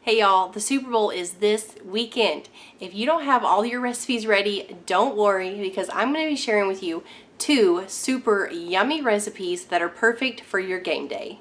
Hey y'all, the Super Bowl is this weekend. If you don't have all your recipes ready, don't worry because I'm going to be sharing with you 2 super yummy recipes that are perfect for your game day.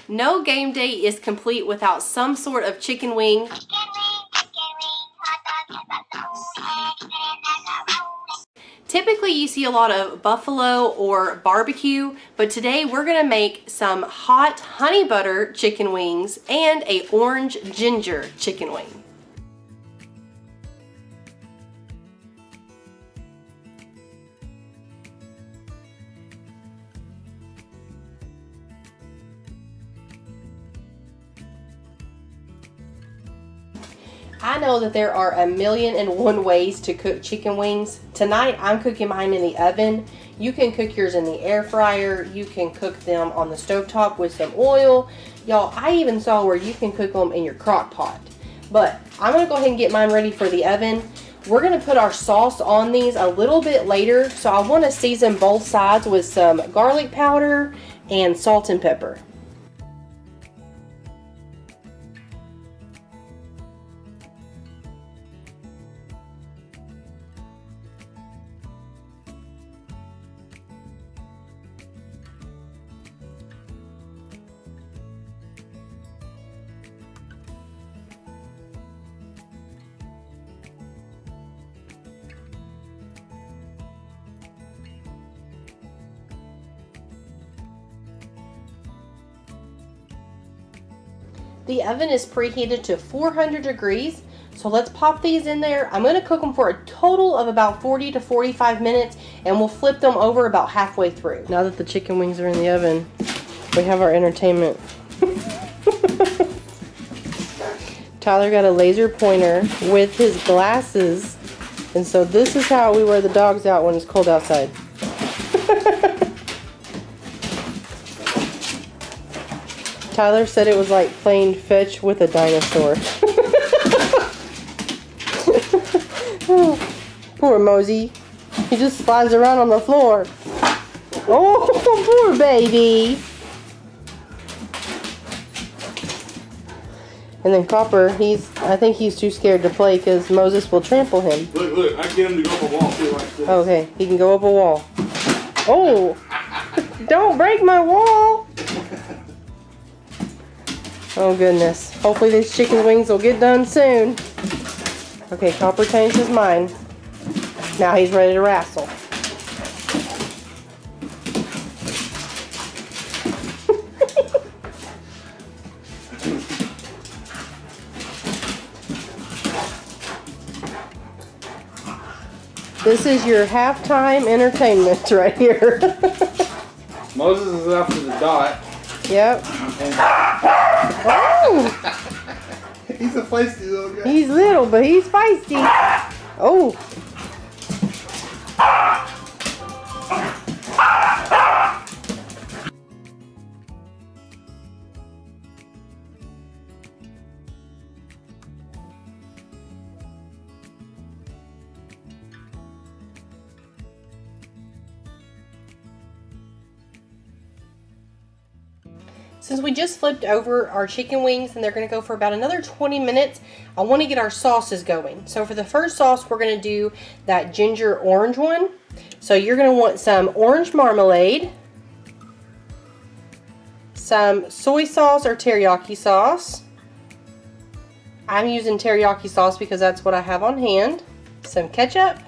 No game day is complete without some sort of chicken wing. Typically you see a lot of buffalo or barbecue, but today we're gonna make some hot honey butter chicken wings and a orange ginger chicken wing. I know that there are 1,000,001 ways to cook chicken wings. Tonight I'm cooking mine in the oven. You can cook yours in the air fryer. You can cook them on the stovetop with some oil. Y'all, I even saw where you can cook them in your crock pot. But I'm gonna go ahead and get mine ready for the oven. We're gonna put our sauce on these a little bit later. So I wanna season both sides with some garlic powder and salt and pepper. The oven is preheated to 400 degrees, so let's pop these in there. I'm going to cook them for a total of about 40 to 45 minutes, and we'll flip them over about halfway through. Now that the chicken wings are in the oven, we have our entertainment. Tyler got a laser pointer with his glasses, and so this is how we wear the dogs out when it's cold outside. Tyler said it was like playing fetch with a dinosaur. Oh, poor Mosey. He just slides around on the floor. Oh, poor baby. And then Copper, I think he's too scared to play because Moses will trample him. Look, I can get him to go up a wall too like this. Okay, he can go up a wall. Oh, don't break my wall. Oh goodness. Hopefully these chicken wings will get done soon. Okay, Copper changed his mind. Now he's ready to wrestle. This is your halftime entertainment right here. Moses is after the dot. Yep. Oh! He's a feisty little guy. He's little, but he's feisty. Oh. Since we just flipped over our chicken wings and they're going to go for about another 20 minutes, I want to get our sauces going. So for the first sauce, we're going to do that ginger orange one. So you're going to want some orange marmalade, some soy sauce or teriyaki sauce. I'm using teriyaki sauce because that's what I have on hand. Some ketchup.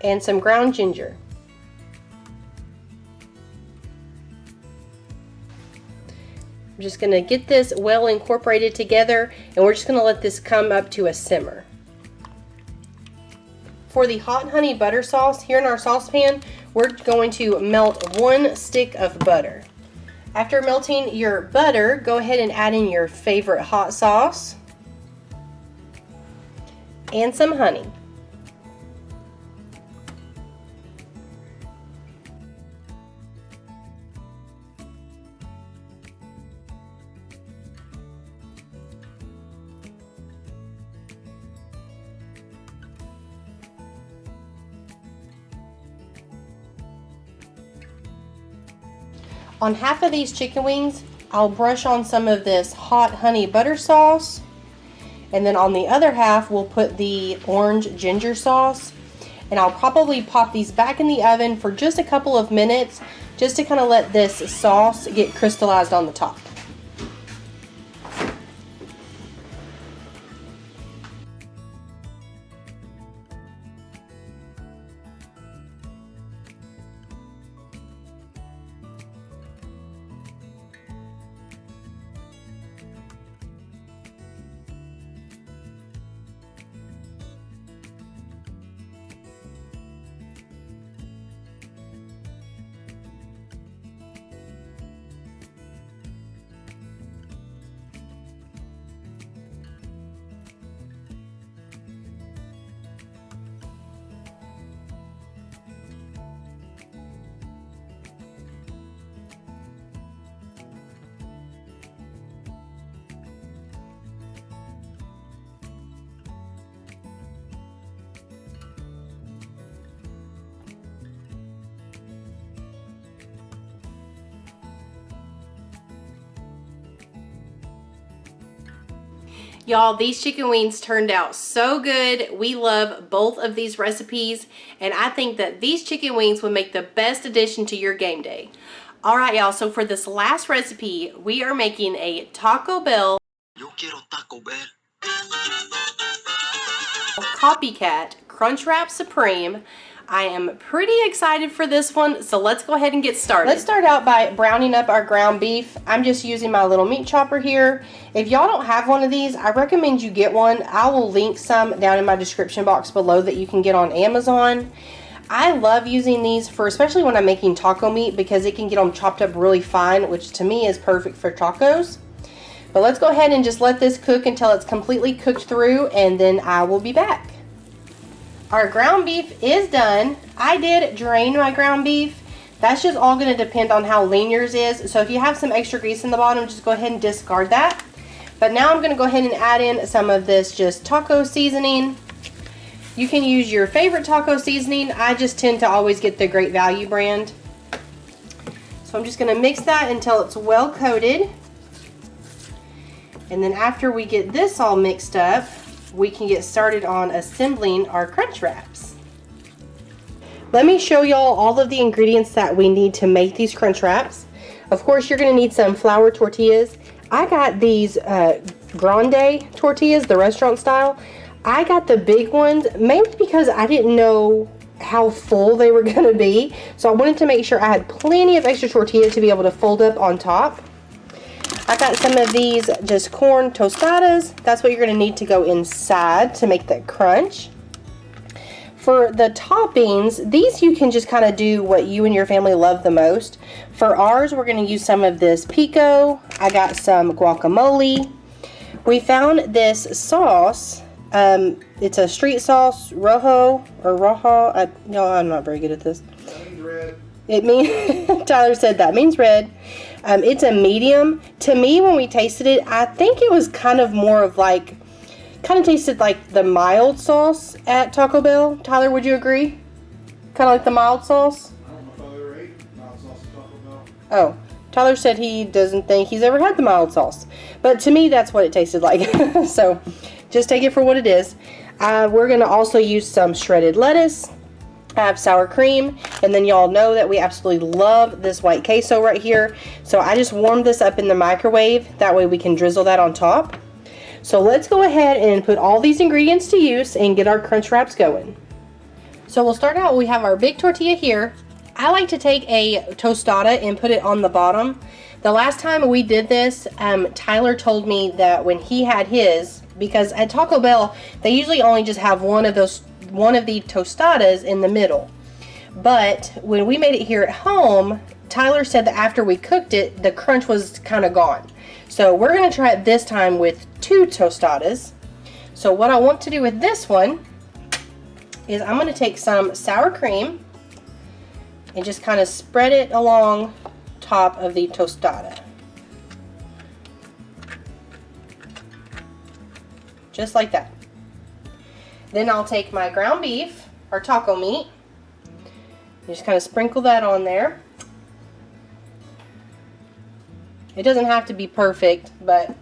And some ground ginger. I'm just going to get this well incorporated together, and we're just going to let this come up to a simmer. For the hot honey butter sauce, here in our saucepan, we're going to melt 1 stick of butter. After melting your butter, go ahead and add in your favorite hot sauce. and some honey. On half of these chicken wings, I'll brush on some of this hot honey butter sauce. And then on the other half, we'll put the orange ginger sauce. And I'll probably pop these back in the oven for just a couple of minutes, just to kind of let this sauce get crystallized on the top. Y'all, these chicken wings turned out so good. We love both of these recipes, and I think that these chicken wings would make the best addition to your game day. All right, y'all, so for this last recipe, we are making a Taco Bell Yo quiero Taco Bell. Copycat Crunchwrap Supreme. I am pretty excited for this one, so let's go ahead and get started. Let's start out by browning up our ground beef. I'm just using my little meat chopper here. If y'all don't have one of these, I recommend you get one. I will link some down in my description box below that you can get on Amazon. I love using these for, especially when I'm making taco meat, because it can get them chopped up really fine, which to me is perfect for tacos. But let's go ahead and just let this cook until it's completely cooked through, and then I will be back. Our ground beef is done. I did drain my ground beef. That's just all going to depend on how lean yours is. So if you have some extra grease in the bottom, just go ahead and discard that. But now I'm going to go ahead and add in some of this just taco seasoning. You can use your favorite taco seasoning. I just tend to always get the Great Value brand. So I'm just going to mix that until it's well coated. And then after we get this all mixed up, we can get started on assembling our crunch wraps. Let me show y'all all of the ingredients that we need to make these crunch wraps. Of course, you're going to need some flour tortillas. I got these grande tortillas, the restaurant style. I got the big ones mainly because I didn't know how full they were going to be. So I wanted to make sure I had plenty of extra tortilla to be able to fold up on top. I got some of these just corn tostadas. That's what you're going to need to go inside to make that crunch. For the toppings, these you can just kind of do what you and your family love the most. For ours, we're going to use some of this pico. I got some guacamole. We found this sauce. It's a street sauce, rojo or roja. No, I'm not very good at this. That means red. It means Tyler said that means red. It's a medium. To me, when we tasted it, I think it was kind of more of like, kind of tasted like the mild sauce at Taco Bell. Tyler, would you agree? Kind of like the mild sauce? I don't know if I ever ate mild sauce at Taco Bell. Oh, Tyler said he doesn't think he's ever had the mild sauce. But to me, that's what it tasted like. So just take it for what it is. We're going to also use some shredded lettuce. I have sour cream, and then y'all know that we absolutely love this white queso right here. So I just warmed this up in the microwave. That way we can drizzle that on top. So let's go ahead and put all these ingredients to use and get our crunch wraps going. So we'll start out, we have our big tortilla here. I like to take a tostada and put it on the bottom. The last time we did this, Tyler told me that when he had his, because at Taco Bell, they usually only just have one of the tostadas in the middle. But when we made it here at home, Tyler said that after we cooked it, the crunch was kind of gone. So we're going to try it this time with 2 tostadas. So what I want to do with this one is I'm going to take some sour cream and just kind of spread it along top of the tostada. Just like that. Then I'll take my ground beef or taco meat. Just kind of sprinkle that on there. It doesn't have to be perfect, but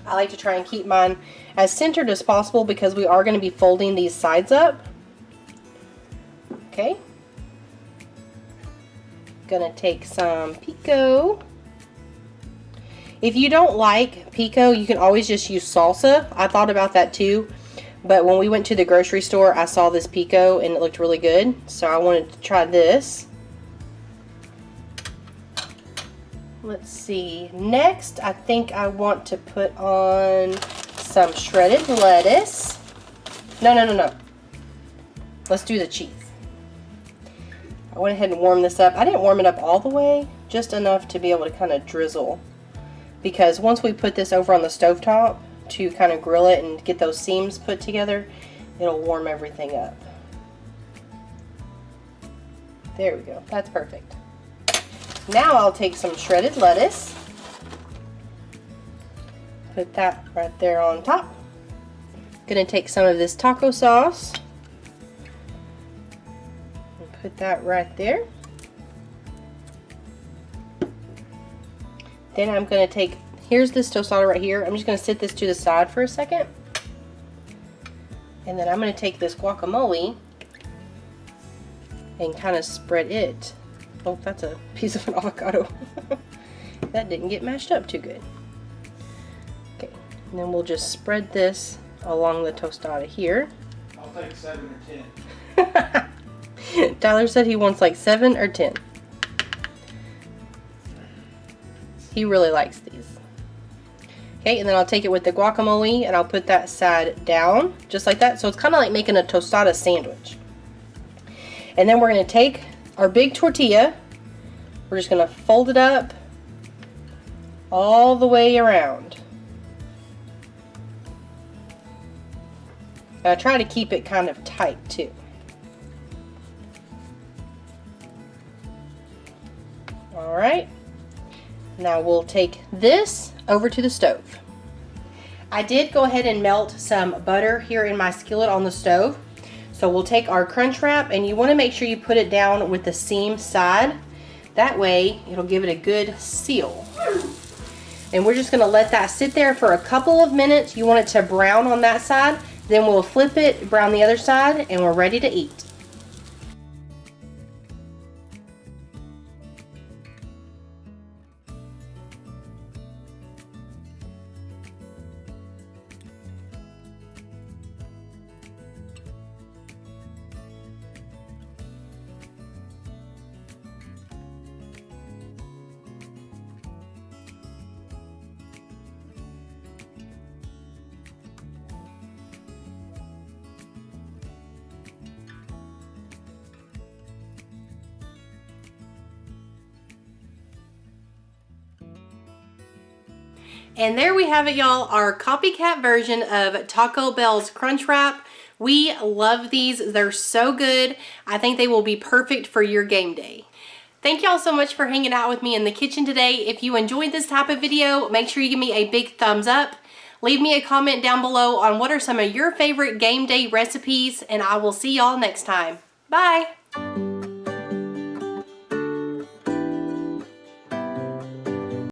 I like to try and keep mine as centered as possible because we are going to be folding these sides up. Okay. Gonna take some pico. If you don't like pico, you can always just use salsa. I thought about that too, but when we went to the grocery store, I saw this pico and it looked really good, so I wanted to try this. Let's see. Next, I think I want to put on some shredded lettuce. No. Let's do the cheese. I went ahead and warmed this up. I didn't warm it up all the way, just enough to be able to kind of drizzle. Because once we put this over on the stovetop to kind of grill it and get those seams put together, it'll warm everything up. There we go. That's perfect. Now I'll take some shredded lettuce. Put that right there on top. Gonna take some of this taco sauce. And put that right there. Then I'm gonna take, here's this tostada right here. I'm just gonna sit this to the side for a second. And then I'm gonna take this guacamole and kind of spread it. Oh, that's a piece of an avocado. That didn't get mashed up too good. Okay, and then we'll just spread this along the tostada here. I'll take 7 or 10. Tyler said he wants like 7 or 10. He really likes these. Okay, and then I'll take it with the guacamole and I'll put that side down, just like that. So it's kind of like making a tostada sandwich. And then we're going to take our big tortilla. We're just going to fold it up all the way around. And I try to keep it kind of tight too. Alright. Now we'll take this over to the stove. I did go ahead and melt some butter here in my skillet on the stove. So we'll take our crunch wrap, and you want to make sure you put it down with the seam side. That way it'll give it a good seal. And we're just going to let that sit there for a couple of minutes. You want it to brown on that side. Then we'll flip it, brown the other side, and we're ready to eat. And there we have it, y'all, our copycat version of Taco Bell's Crunchwrap. We love these. They're so good. I think they will be perfect for your game day. Thank y'all so much for hanging out with me in the kitchen today. If you enjoyed this type of video, make sure you give me a big thumbs up. Leave me a comment down below on what are some of your favorite game day recipes, and I will see y'all next time. Bye!